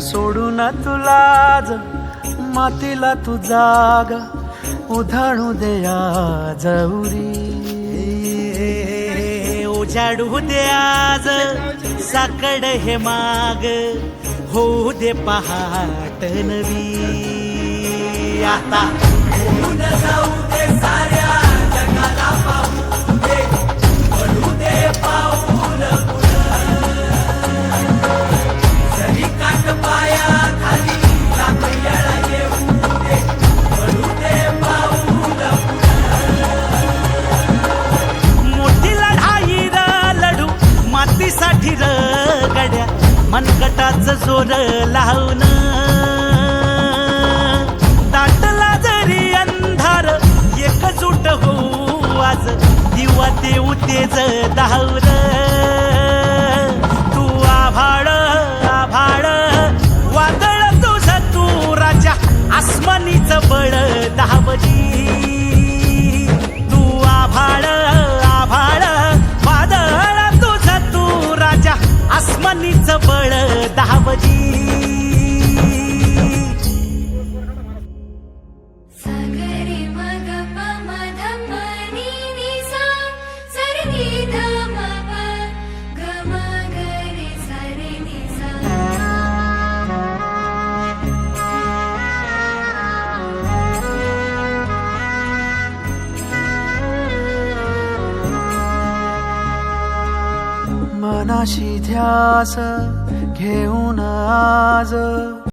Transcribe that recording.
सोडून तुलाज मातीला तू जाग उधाणू दे आज उरी. उजाडू दे आज साकड हे माग होऊ दे पहाट नवी. आता होऊन जाऊ दे साऱ्या जगाला पाहू दे पडू दे पाऊल जरी काट पाया खाली लागल्याला येऊ दे पडू दे पाऊल. मोठी लढाई र लढू मातीसाठी र गड्या मनगटाच जोर लावून. दाटला जरी अंधार एकजूट होऊ आज दिवा देऊ तेज धावर. तू आभाळ आभाळ वादळ तुझ तू राजा आसमानीच बळ धावली. तू आभाळ आभाळ वादळ तुझ तू राजा आसमानीच बळ धावली. मनाशी ध्यास घेऊन आज